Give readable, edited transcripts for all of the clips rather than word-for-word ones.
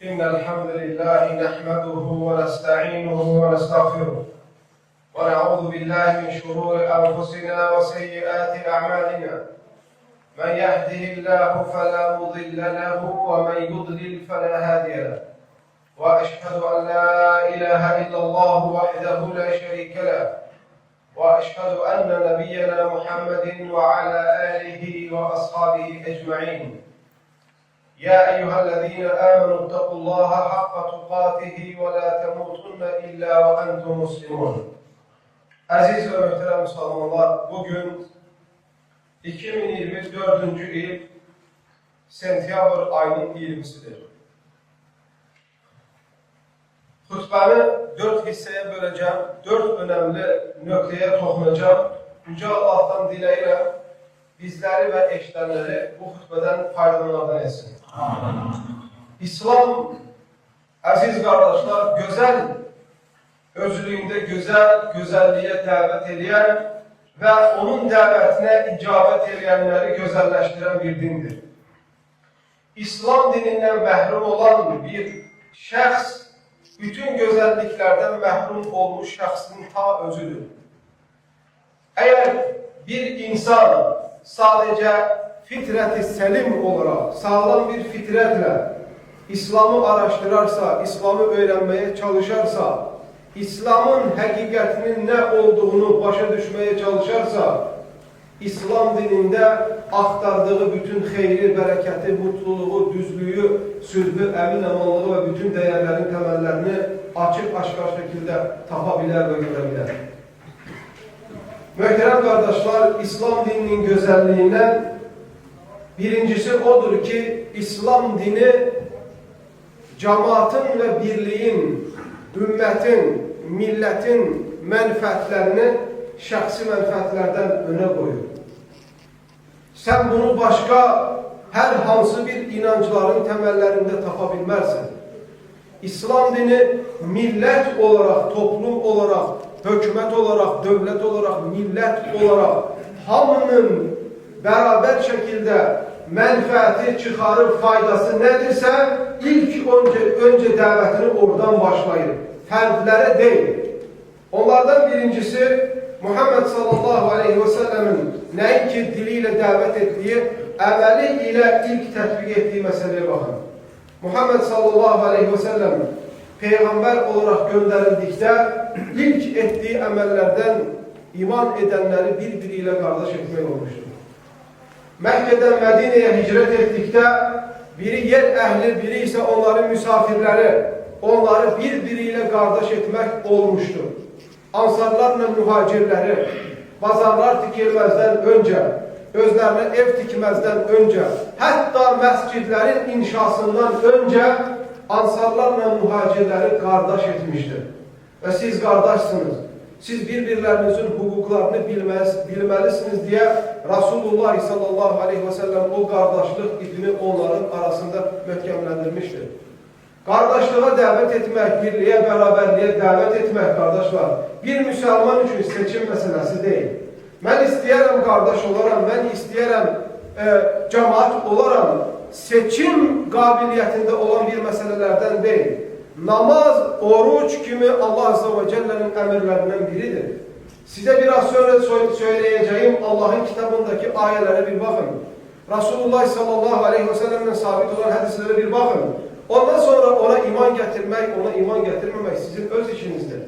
إن الحمد لله نحمده ونستعينه ونستغفره ونعوذ بالله من شرور أنفسنا وسيئات أعمالنا. من يهده الله فلا مضل له ومن يضلل فلا هادي له. وأشهد أن لا إله إلا الله وحده لا شريك له. وأشهد أن نبينا محمد وعلى آله وأصحابه أجمعين. يا أيها الذين آمنوا اتقوا الله حق تقاته ولا تموتن إلا وأنتم مسلمون. Aziz ve muhterem Müslümanlar, bugün 2024. yıl sentyabr ayının 20'sidir. Hutbemi 4 hisseye böleceğim, 4 önemli nöqteye toxunacağım. Yüce Allah'tan diləyirəm, bizleri ve eşitənləri bu hutbeden faydalanardan etsin. İslam, aziz kardeşler, güzel özlüğünde güzelliğe davet edən ve onun davetine icabet edenleri güzelleştiren bir dindir. İslam dininden məhrum olan bir şəxs, bütün güzelliklerden məhrum olmuş şəxsin ta özüdür. Eğer bir insan sadece fitret-i selim olarak, sağlam bir fitretle İslam'ı araştırarsa, İslam'ı öğrenmeye çalışarsa, İslam'ın hakikatinin ne olduğunu başa düşmeye çalışarsa, İslam dininde aktardığı bütün xeyri, bereketi, mutluluğu, düzlüğü, sülhü, emin amanlığı ve bütün değerlerin temellerini açık-aşkar şekilde tapabilir ve görebilir. Möhtərəm kardeşler, İslam dininin güzelliğinden birincisi odur ki, İslam dini cemaatın ve birliğin, ümmetin, milletin menfaatlerini şəxsi menfaatlerden öne koyur. Sen bunu başka her hansı bir inancların temellerinde tapabilmezsin. İslam dini millet olarak, toplum olarak, hükümet olarak, devlet olarak, millet olarak hamının beraber şekilde menfaati çıkarıp faydası nedirse ilk önce davetini oradan başlayır. Ferdlere değil. Onlardan birincisi Muhammed sallallahu aleyhi ve sellemin nəinki diliyle davet ettiği, əməli ile ilk tətbiq ettiği meseleye bakın. Muhammed sallallahu aleyhi ve sellem peygamber olarak gönderildikte ilk ettiği emellerden iman edenleri birbiriyle kardeş etmek olmuştur. Mekke'den Medine'ye hicret ettikte biri yer ehli, biri ise onların misafirleri, onları birbiriyle kardeş etmek olmuştur. Ansarlarla muhacirleri, bazarlar tikilmezden önce, özlerine ev tikmezden önce, hatta mescidlerin inşasından önce ansarlarla muhacirleri kardeş etmiştir. Ve siz kardeşsiniz. Siz birbirlerinizin hukuklarını bilmelisiniz diye Resulullah sallallahu aleyhi ve sellem o kardeşlik ipini onların arasında möhkemlendirmiştir. Kardeşliğe davet etmek, birliğe, beraberliğe davet etmek kardeşler, bir Müslüman için seçim meselesi değil. Ben isteyerem kardeş olaram, ben isteyerem cemaat olaram, seçim kabiliyetinde olan bir meselelerden değil. Namaz, oruç kimi Allah Azze ve Celle'nin emirlerinden biridir. Size biraz sonra söyleyeceğim Allah'ın kitabındaki ayelere bir bakın. Resulullah sallallahu aleyhi ve sellem'den sabit olan hadislere bir bakın. Ondan sonra ona iman getirmek, ona iman getirmemek sizin öz işinizdir.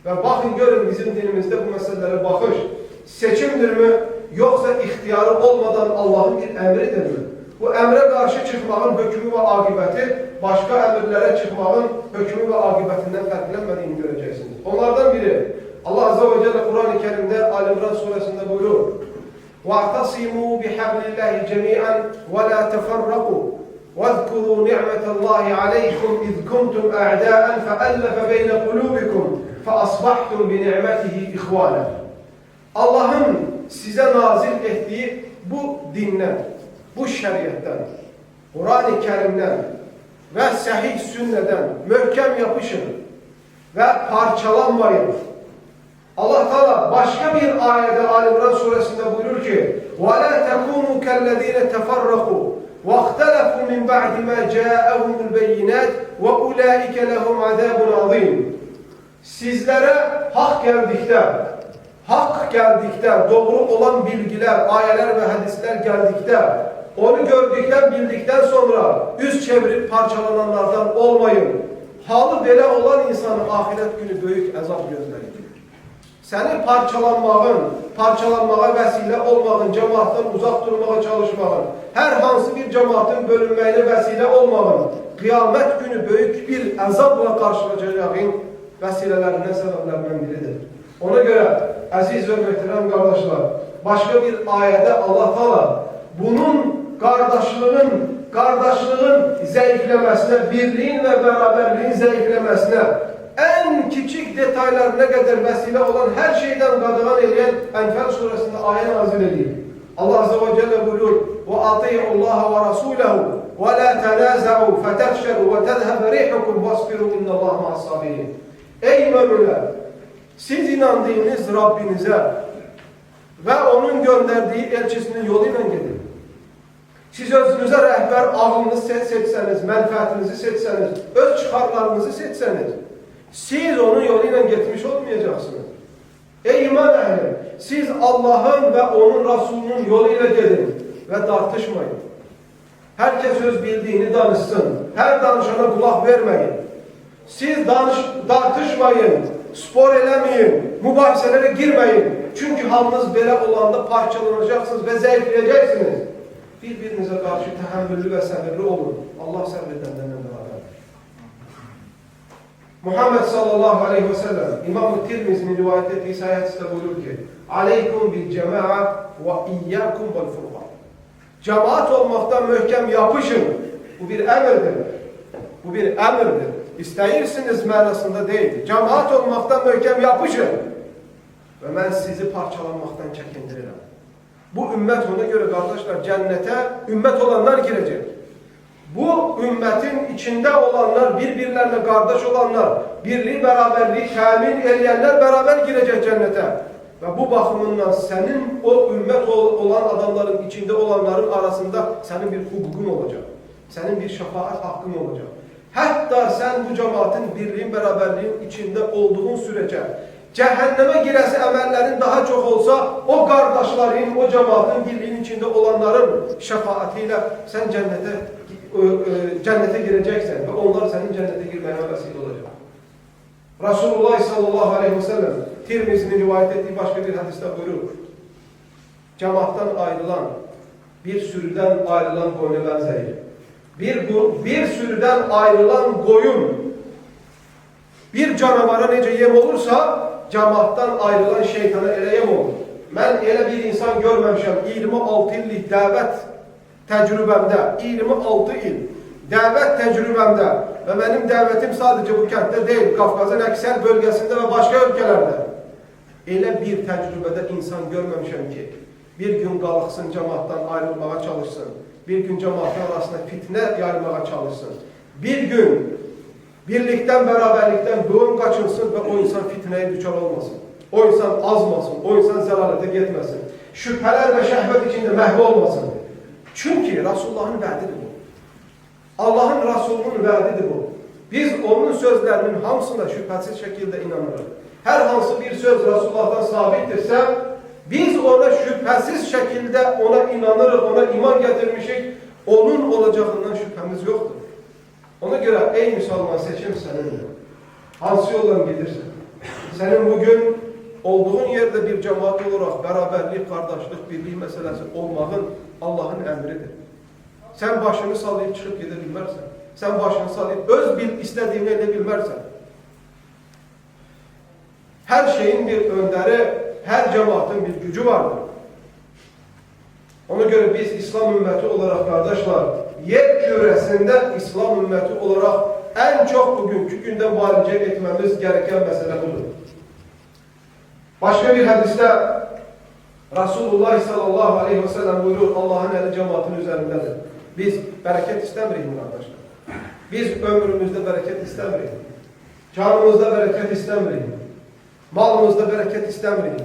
Ve bakın görün bizim dinimizde bu meselelere bakış seçimdir mi yoksa ihtiyarı olmadan Allah'ın bir emridir mi? Bu emre karşı çıkmağın hükmü ve akıbeti başka emirlere çıkmağın hükmü ve akıbetinden farklanmadığını göreceksiniz. Onlardan biri Allah Azze ve Celle Kur'an-ı Kerim'de Ali-İmran suresinde buyurur. وَاَعْتَصِمُوا بِحَبْلِ اللّٰهِ جَمِيعًا وَلَا تَفَرَّقُوا وَاذْكُرُوا نِعْمَةَ اللّٰهِ عَلَيْكُمْ اِذْ كُنْتُمْ اَعْدَاءً فَأَلَّفَ بَيْنَ قُلُوبِكُمْ فَأَصْبَحْتُمْ بِنِعْمَتِهِ اِخْوَانًا. Allah'ın size nazil ettiği bu dinden, bu şeriyetten, Kur'an-ı Kerim'den ve sahih sünneden möhkem yapışın ve parçalanmayın. Allah Teala başka bir ayette Ali-İmran suresinde buyurur ki: وَلَا تَكُونُوا كَالَّذ۪ينَ تَفَرَّقُوا وَاخْتَلَفُوا مِنْ بَعْدِ مَا جَاءَهُمُ الْبَيِّنَاتِ وَاُولَٰئِكَ لَهُمْ عَذَابٌ عَظِيمٌ. Sizlere hak geldikte, doğru olan bilgiler, ayeler ve hadisler geldikte, onu gördükten, bildikten sonra yüz çevirip parçalananlardan olmayın. Halı böyle olan insanın ahiret günü büyük azap gözleridir. Seni parçalanmağa vesile olmağın, cemaattan uzak durmağa çalışmağın, her hansı bir cemaatin bölünmeyine vesile olmağın, kıyamet günü büyük bir azapla karşılaşacağın vesilelerinden, sebeplerinden biridir. Ona göre aziz ve muhterem kardeşler, başka bir ayette Allah Teala bunun kardeşliğin zayıflemesine, birliğin ve beraberliğin zayıflemesine, en küçük detaylarına kadar vesile olan her şeyden qadağan edən Enfal suresinde ayet nazil ediyor. Allah Azze ve Celle buyuruyor: وَاَطِيعُوا اللّٰهَ وَرَسُولَهُ وَلَا تَنَازَعُوا فَتَفْشَلُوا وَتَذْهَبَ رِيحُكُمْ وَاصْبِرُوا اِنَّ اللّٰهَ مَعَ الصَّابِرِينَ. Ey müminler! Siz inandığınız Rabbinize ve onun gönderdiği elçisinin yoluyla gidin. Siz özünüze rehber, ağlınızı seçseniz, menfaatinizi seçseniz, öz çıkarlarınızı seçseniz, siz onun yoluyla gitmiş olmayacaksınız. Ey iman ehli! Siz Allah'ın ve onun Resulünün yoluyla gidin ve tartışmayın. Herkes öz bildiğini danışsın. Her danışana kulak vermeyin. Siz tartışmayın, spor eləmeyin, mübahiselere girmeyin. Çünkü halınız böyle olanda parçalanacaksınız ve zayıflayacaksınız. Birbirinize karşı tahammüllü ve sabırlı olun. Allah sabredenlerle beraber. Muhammed sallallahu aleyhi ve sellem İmam-ı Tirmizi'nin rivayet ettiği sahihinde buyurur ki: "Aleykum bil cema'a ve iyyakum vel furqan." Cemaat olmaktan mühkem yapışın. Bu bir emirdir. Bu bir emirdir. İsteyirsiniz manasında değil. Cemaat olmaktan mühkem yapışın. Ve ben sizi parçalanmaktan çekindiririm. Bu ümmet ona göre kardeşler cennete ümmet olanlar girecek. Bu ümmetin içinde olanlar, birbirlerine kardeş olanlar, birliği beraberliği temin edenler beraber girecek cennete. Ve bu bakımından senin o ümmet olan adamların içinde olanların arasında senin bir hukukun olacak. Senin bir şefaat hakkın olacak. Hatta sen bu cemaatin birliğin beraberliğin içinde olduğun sürece cehenneme giresi emellerin daha çok olsa o kardeşlerin, o cemaatin birliğin içinde olanların şefaatiyle sen cennete gireceksin ve onlar senin cennete girmeye vesile olacak. Resulullah sallallahu aleyhi ve sellem Tirmizi'nin rivayet ettiği başka bir hadiste buyurur: cemaattan ayrılan, bir sürüden ayrılan koyuna benzeyir. Bir sürüden ayrılan koyun bir canavara nece yem olursa cemaattan ayrılan şeytana ele yem olur. Ben ele bir insan görmemişim 26 illik davet tecrübemde, 26 il davet tecrübemde ve benim davetim sadece bu kentte değil, Kafkas'ın ekser bölgesinde ve başka ülkelerde. Ele bir tecrübede insan görmemişim ki bir gün kalıksın cemaattan ayrılmaya çalışsın. Bir gün cemaatin arasında fitne yaymaya çalışsın. Bir gün birlikten, beraberlikten boyun kaçınsın ve o insan fitneye düşer olmasın. O insan azmasın, o insan zelalete gitmesin. Şüpheler ve şehvet içinde mahvolmasın. Çünkü Resulullah'ın vaadidir bu. Allah'ın Resulü'nün vaadidir bu. Biz onun sözlerinin hamısına şüphesiz şekilde inanırız. Her hansı bir söz Resulullah'tan sabittirse biz ona şüphesiz şekilde ona inanırız, ona iman getirmişik. Onun olacağından şüphemiz yoktur. Ona göre ey Müslüman seçim senindir. Hansı yoldan gidersen. Senin bugün olduğun yerde bir cemaat olarak beraberlik, kardeşlik, birliği meselesi olmağın Allah'ın emridir. Sen başını sallayıp çıkıp gidebilmezsen, sen başını sallayıp öz istediğini edebilmezsen, her şeyin bir önderi, her cemaatin bir gücü vardır. Ona göre biz İslam ümmeti olarak kardeşler, yer küresinde İslam ümmeti olarak en çok bugünkü günde mücadele etmemiz gereken mesele budur. Başka bir hadiste Resulullah sallallahu aleyhi ve sellem buyuruyor, Allah'ın eli cemaatin üzerindedir. Biz bereket istemiyoruz kardeşler. Biz ömrümüzde bereket istemiyoruz. Canımızda bereket istemiyoruz. Malımızda bereket istemiyoruz.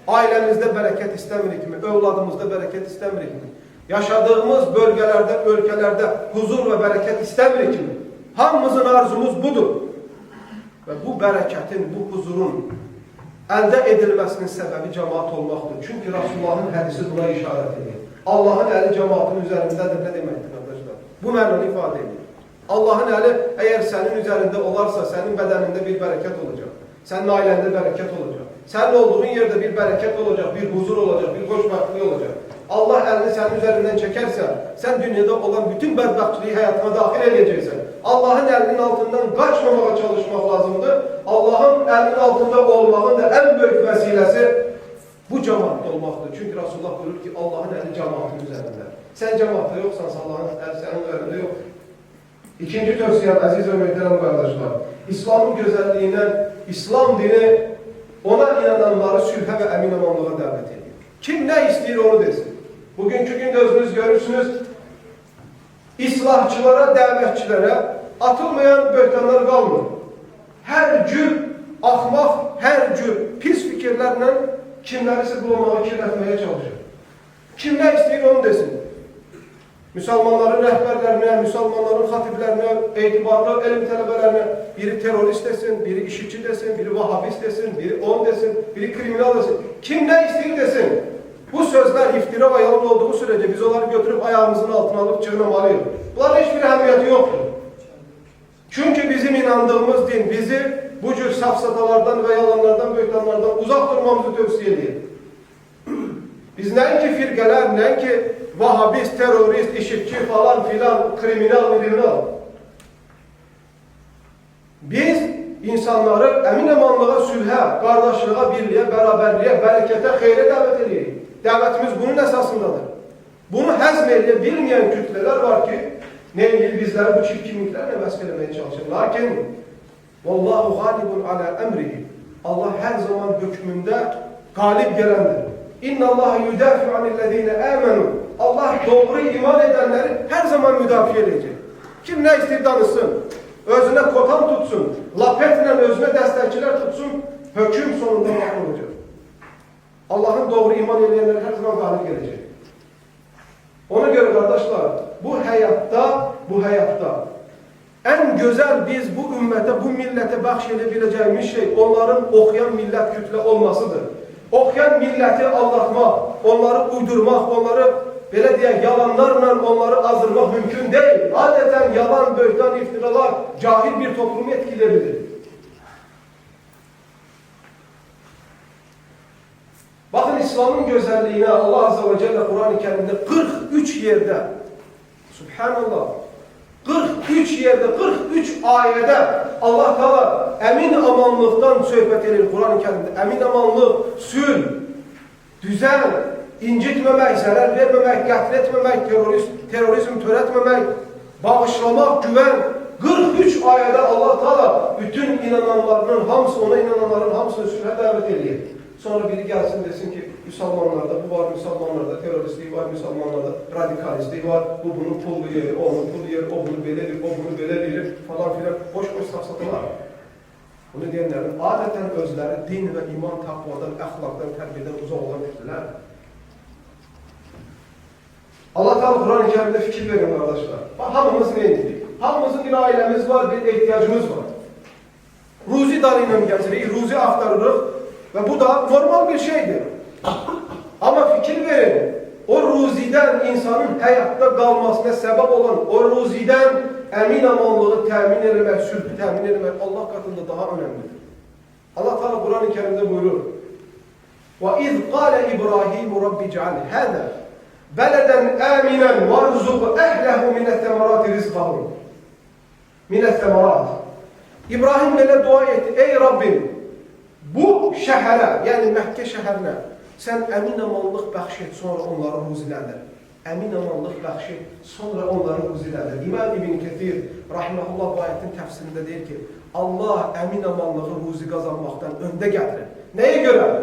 Ailemizde bereket istemiyoruz mi? Evladımızda bereket istemiyoruz mi? yaşadığımız bölgelerde, ülkelerde huzur ve bereket istemirik mi? Hamımızın arzumuz budur. Ve bu bereketin, bu huzurun elde edilmesinin sebebi cemaat olmaktır. Çünkü Resulullah'ın hadisi buna işaret ediyor. Allah'ın eli cemaatin üzerindedir. Ne demektir arkadaşlar? Bu manalı ifade ediyor. Allah'ın eli eğer senin üzerinde olarsa senin bedeninde bir bereket olacak. Senin ailende bereket olacak. Senin olduğun yerde bir bereket olacak, bir huzur olacak, bir hoşbahtlık olacak. Allah elini senin üzerinden çekerse, sen dünyada olan bütün bedbahtçiliği hayatına dahil edeceksin. Allah'ın elinin altından kaçmamaya çalışmak lazımdır. Allah'ın elinin altında olmanın da en büyük vesilesi bu cemaatte olmaktır. Çünkü Resulullah buyurur ki Allah'ın eli cemaatin üzerinde. Sen cemaatte yoksan Allah'ın eli senin üzerinde yok. İkinci tavsiyem aziz ve muhterem kardeşler. İslam'ın güzelliğinden, İslam dini ona inananları sülhe ve emin amanlığa davet ediyor. Kim ne istiyor onu desin. Bugünkü günde özünüz görürsünüz, İslahçılara, davetçilere atılmayan böhtanlar kalmıyor. Her cür ahmak, her cür pis fikirlerle kimlerisi bulamağı kirletmeye çalışıyor. Kim ne istiyor onu desin. Müslümanların rehberlerine, Müslümanların hatiplerine, itibarlı ilim talebelerine biri terörist desin, biri işitçi desin, biri Vahabist desin, biri on desin, biri kriminal desin. Kim ne istiyor desin. Bu sözler iftira ve yalan olduğu sürece biz onları götürüp ayağımızın altına alıp çığınamalıyız. Bunların hiçbir ehemmiyeti yoktur. Çünkü bizim inandığımız din bizi bu cür safsatalardan ve yalanlardan, böhtanlardan uzak durmamızı tavsiye ediyor. Biz ne ki firgeler, ne ki Vahabist, terörist, işitçi falan filan, kriminal. Biz insanları emin emanlığa, sülhe, kardeşliğe, birliğe, beraberliğe, berekete, hayre davet ediyoruz. Davetimiz bunun esasındadır. Bunu hazmedebilmeyen kütleler var ki neyle bizler bu çirkinliklerle meskelemeye çalışır. Lakin Vallahu galibun ala emrihi. Allah her zaman hükmünde galip gelendir. İnna Allah yudafi anillezine amenu. Allah doğru iman edenleri her zaman müdafi edecek. Kim ne ister danışsın, özüne kotan tutsun, lapetle özüne destekçiler tutsun, hüküm sonunda mahkum olacak. Allah'ın doğru iman edenleri her zaman galip gelecek. Ona göre kardeşler, bu hayatta en güzel biz bu ümmete, bu millete bahşedebileceğimiz şey onların okuyan millet kütle olmasıdır. Okuyan milleti aldatmak, onları uydurmak, onları böyle diye yalanlarla onları azdırmak mümkün değil. Adeten yalan, böhtan, iftiralar cahil bir toplumu etkileyebilir. Bakın İslam'ın güzelliğine Allah Azze ve Celle Kur'an-ı Kerim'de 43 yerde, Subhanallah, 43 yerde, 43 ayette Allah Teala emin amanlıktan söhbet edilir Kur'an-ı Kerim'de. Emin amanlık, sülh, düzen, incitmemek, zarar vermemek, katletmemek, terörizm türetmemek, bağışlamak, güven. 43 ayette Allah Teala bütün inananların hamısı, ona inananların hamısını sülhe davet ediyor. Sonra biri gelsin desin ki Müslümanlarda bu var, Müslümanlarda teröristliği var, Müslümanlarda radikalistliği var, bu bunun pullu yeri, o onun pullu yeri, o bunu beledir, o bunu beledir falan filan boş safsatalar. Bunu diyenlerin adeten özleri din ve iman, takvadan, ahlaktan, terbiyeden uzak olan kütleler. Allah Teala Kur'an-ı Kerim'de fikir verin arkadaşlar. Hamımız neydik? Hamımızın bir ailemiz var, bir ihtiyacımız var. Ruzi darıyla geçirik, ruzi aktarırıq. Ve bu da normal bir şeydir. Ama fikir verin, o ruziden insanın hayatta kalmasına sebep olan o ruziden emin amanlığı temin etmek, sülhü temin etmek Allah katında daha önemlidir. Allah Teala Kur'an-ı Kerim'de buyurur. وَاِذْ قَالَ إِبْرَاهِيمُ رَبِّ جَعَلْ هَذَا بَلَدًا آمِنًا وَارْزُقْ أَهْلَهُ مِنَ الثَّمَرَاتِ رِزْقَهُمْ مِنَ الثَّمَرَاتِ İbrahim böyle dua etti. Ey Rabbim, bu şehre, yani Mekke şehrine sen emin amanlık bəxş et, sonra onları ruzilədir. Emin amanlık bəxş et, sonra onları ruzilədir. İmam İbn Kethir rahimehullah bu ayetin tefsirinde deyir ki Allah emin amanlığı ruzi kazanmaktan önde getirir. Neye göre?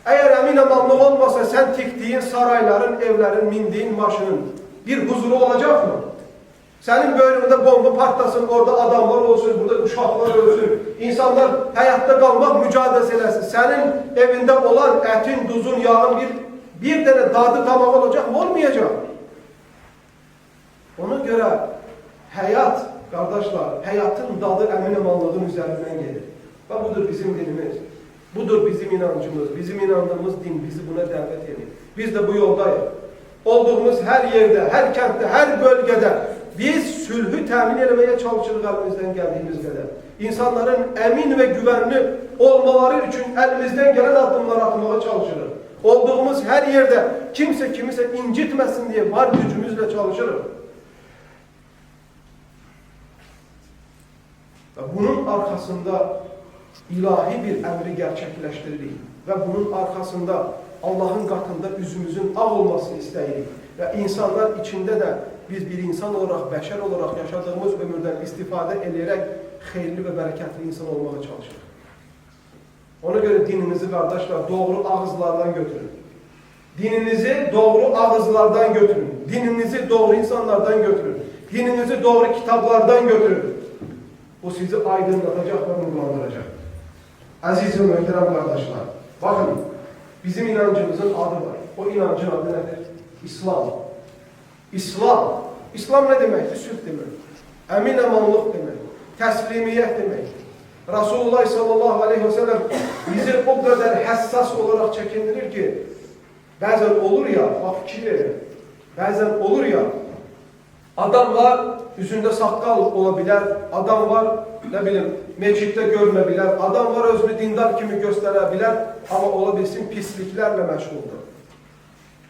Eğer emin amanlık olmasa sen tiktiğin sarayların, evlerin, mindiğin maşının bir huzuru olacak mı? Senin bölümünde bomba patlasın, orada adamlar olsun, burada uşaklar olsun. İnsanlar hayatta kalmak mücadelesi. Senin evinde olan etin, tuzun, yağın bir tane dadı tamam olacak mı? Olmayacak. Ona göre hayat, kardeşler, hayatın dadı emin emanlığın üzerinden gelir. Ve budur bizim dinimiz. Budur bizim inancımız. Bizim inandığımız din bizi buna davet ediyor. Biz de bu yoldayız. Olduğumuz her yerde, her kentte, her bölgede biz sülhü temin etmeye çalışırız elimizden geldiğimiz kadar. İnsanların emin ve güvenli olmaları için elimizden gelen adımları atmaya çalışırız. Olduğumuz her yerde kimse kimse incitmesin diye var gücümüzle çalışırız. Bunun arkasında ilahi bir emri gerçekleştirdik ve bunun arkasında Allah'ın katında yüzümüzün ağ olmasını isteyirik. Ve insanlar içinde de biz bir insan olarak, beşer olarak yaşadığımız ömürden istifade ederek hayırlı ve bereketli insan olmaya çalışırız. Ona göre dininizi kardeşler doğru ağızlardan götürün. Dininizi doğru ağızlardan götürün. Dininizi doğru insanlardan götürün. Dininizi doğru kitaplardan götürün. Bu sizi aydınlatacak ve nurlandıracak. Aziz ve muhterem kardeşler, bakın bizim inancımızın adı var. O inancın adı nedir? İslam. İslam. İslam ne demektir? Sülh demek. Emin emanlık demek. Teslimiyet demek. Resulullah sallallahu aleyhi ve sellem bizi o kadar hassas olarak çekindirir ki bazen olur ya, bak fikir verin. Bazen olur ya, adam var, yüzünde sakal olabilir, adam var, ne bileyim, meçhitte görmebilir, adam var özünü dindar kimi gösterebilir ama olabilsin pisliklerle meşguldür.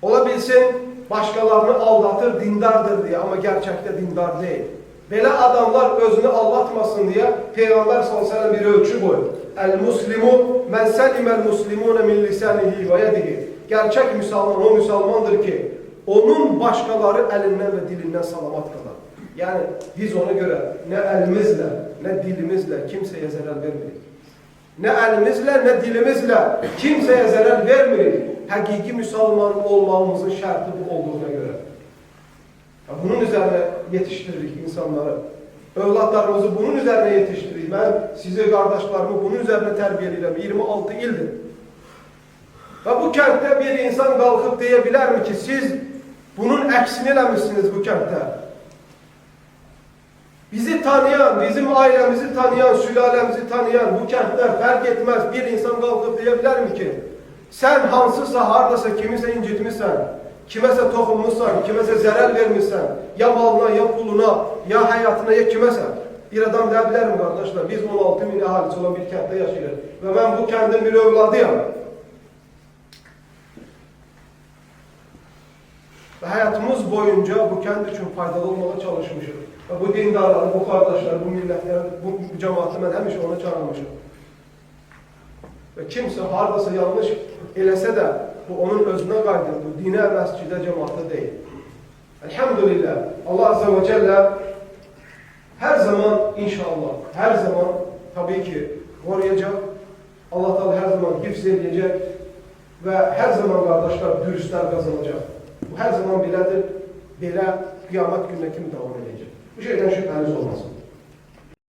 Olabilsin başkalarını aldatır, dindardır diye ama gerçekte dindar değil. Böyle adamlar özünü aldatmasın diye Peygamber sallallahu aleyhi ve sellem bir ölçü koyuyor. El-muslimu men selimel muslimune min lisanihi ve yedihi. Gerçek Müslüman o Müslümandır ki onun başkaları elinden ve dilinden salamat kalır. Yani biz ona göre ne elimizle ne dilimizle kimseye zarar vermeyiz. Ne elimizle ne dilimizle kimseye zarar vermeyiz. Hakiki Müslüman olmamızın şartı bu olduğuna göre. Bunun üzerine yetiştirdik insanları. Evlatlarımızı bunun üzerine yetiştirdik. Ben sizi kardeşlerimi bunun üzerine terbiyeleyeceğim. 26 ildir. Ve bu kentte bir insan kalkıp diyebilir mi ki siz bunun aksini eləmişsiniz bu kentte? Bizi tanıyan, bizim ailemizi tanıyan, sülalemizi tanıyan bu kentler fark etmez bir insan kalkıp diyebilir mi ki sen hansısa hardasa kimisə incitmişsən, kiməsə toxunmuşsan, kiməsə zərər vermişsən, ya malına, ya puluna, ya hayatına, ya kiməsə. Bir adam deyebilir mi kardeşler? Biz 16 bin ahalisi olan bir kentte yaşayırıq ve ben bu kentin bir evladıyam. Ve hayatımız boyunca bu kent için faydalı olmaya çalışmışız. Ve bu dindarları, bu kardeşler, bu milletler, bu cemaatı ben hemişe ona çağırmışım. Ve kimse hardasa yanlış eləsə də bu onun özünə qaydır. Bu dinə, məscidə, cemaata değil. Elhamdülillah. Allah Azze ve Celle her zaman inşallah, her zaman tabii ki koruyacak. Allah Teala her zaman hifz edecek. Ve her zaman kardeşler dürüstler kazanacak. Bu her zaman belədir. Belə kıyamet gününe kim devam edecek? Bu şeyden şüpheniz olmasın.